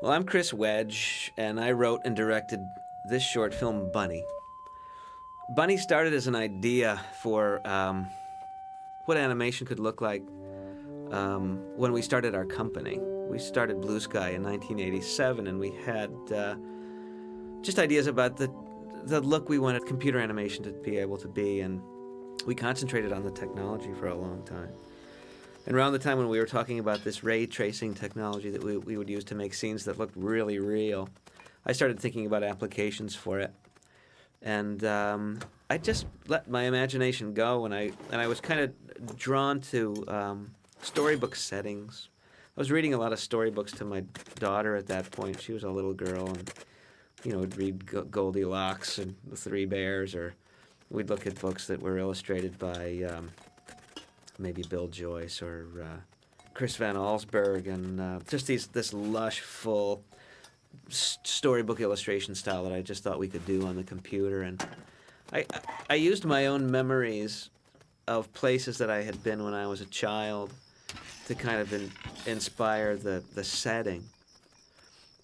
Well, I'm Chris Wedge, and I wrote and directed this short film, Bunny. Bunny started as an idea for what animation could look like when we started our company. We started Blue Sky in 1987, and we had just ideas about the look we wanted computer animation to be able to be, and we concentrated on the technology for a long time. And around the time when we were talking about this ray tracing technology that we would use to make scenes that looked really real, I started thinking about applications for it. And I just let my imagination go, and I was kind of drawn to storybook settings. I was reading a lot of storybooks to my daughter at that point. She was a little girl, and would read Goldilocks and the Three Bears, or we'd look at books that were illustrated by maybe Bill Joyce or Chris Van Allsburg, and just this lush, full storybook illustration style that I just thought we could do on the computer. And I used my own memories of places that I had been when I was a child to kind of inspire the setting.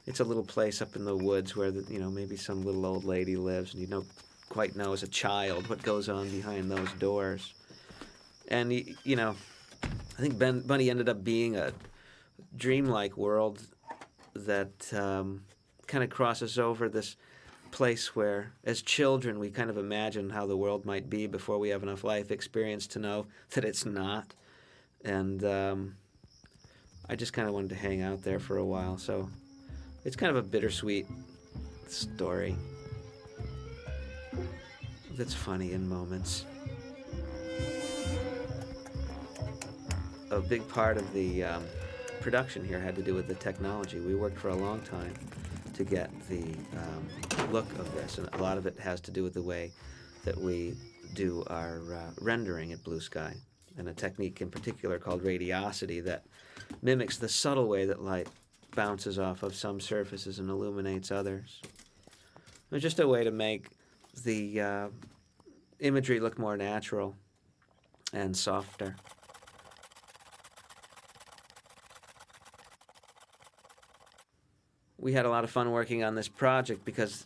It's a little place up in the woods where maybe some little old lady lives, and you don't quite know as a child what goes on behind those doors. And I think Bunny ended up being a dreamlike world that kind of crosses over this place where, as children, we kind of imagine how the world might be before we have enough life experience to know that it's not. And I just kind of wanted to hang out there for a while. So it's kind of a bittersweet story that's funny in moments. A big part of the production here had to do with the technology. We worked for a long time to get the look of this, and a lot of it has to do with the way that we do our rendering at Blue Sky, and a technique in particular called radiosity that mimics the subtle way that light bounces off of some surfaces and illuminates others. It's just a way to make the imagery look more natural and softer. We had a lot of fun working on this project because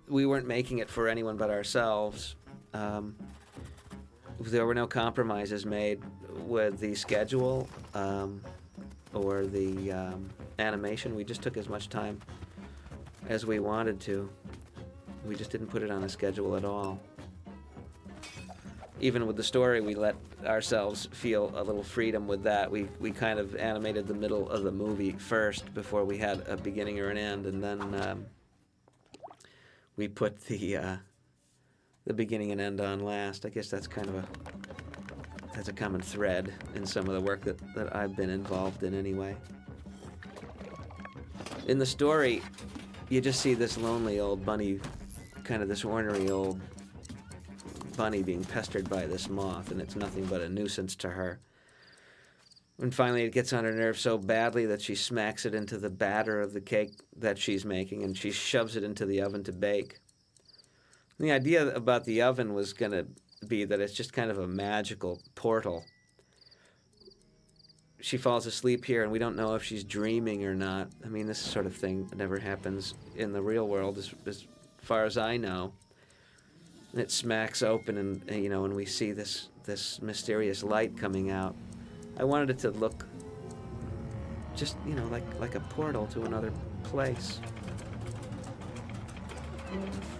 we weren't making it for anyone but ourselves. There were no compromises made with the schedule or the animation. We just took as much time as we wanted to. We just didn't put it on a schedule at all. Even with the story, we let ourselves feel a little freedom with that. We kind of animated the middle of the movie first before we had a beginning or an end, and then we put the beginning and end on last. I guess that's a common thread in some of the work that I've been involved in anyway. In the story, you just see this lonely old bunny, kind of this ornery old bunny being pestered by this moth, and it's nothing but a nuisance to her. And finally it gets on her nerves so badly that she smacks it into the batter of the cake that she's making, and she shoves it into the oven to bake. And the idea about the oven was going to be that it's just kind of a magical portal. She falls asleep here, and we don't know if she's dreaming or not. I mean, this sort of thing never happens in the real world as far as I know. And it smacks open, and and we see this mysterious light coming out. I wanted it to look just like a portal to another place.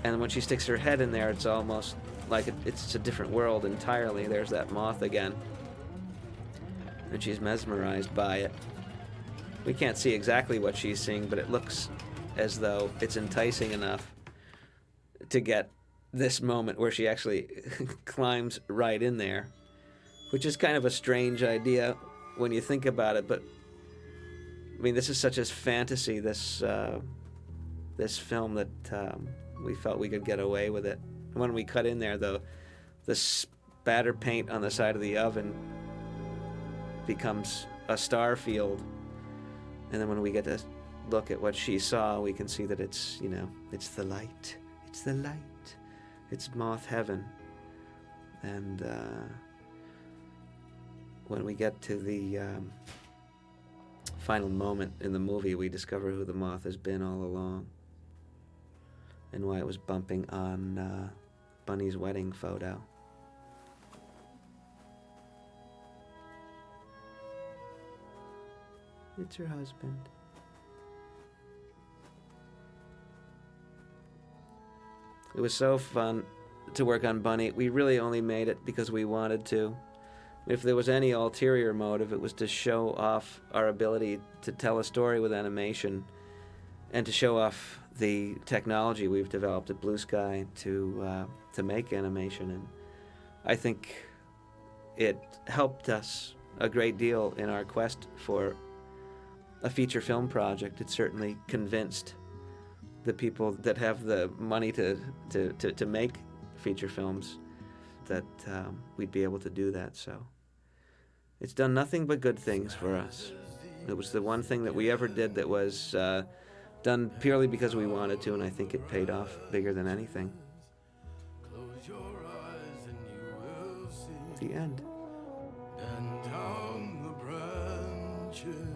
And when she sticks her head in there, it's almost like it's a different world entirely. There's that moth again, and she's mesmerized by it. We can't see exactly what she's seeing, but it looks as though it's enticing enough to get this moment where she actually climbs right in there, which is kind of a strange idea when you think about it. But I mean, this is such a fantasy, this film, that we felt we could get away with it. When we cut in there, though, the spatter paint on the side of the oven becomes a star field, and then when we get to look at what she saw, we can see that it's the light. It's the light. It's moth heaven. And when we get to the final moment in the movie, we discover who the moth has been all along and why it was bumping on Bunny's wedding photo. It's her husband. It was so fun to work on Bunny. We really only made it because we wanted to. If there was any ulterior motive, it was to show off our ability to tell a story with animation and to show off the technology we've developed at Blue Sky to make animation. And I think it helped us a great deal in our quest for a feature film project. It certainly convinced the people that have the money to make feature films that we'd be able to do that. So it's done nothing but good things for us. It was the one thing that we ever did that was done purely because we wanted to, and I think it paid off bigger than anything. Close your eyes and you will see. The end. And down the branches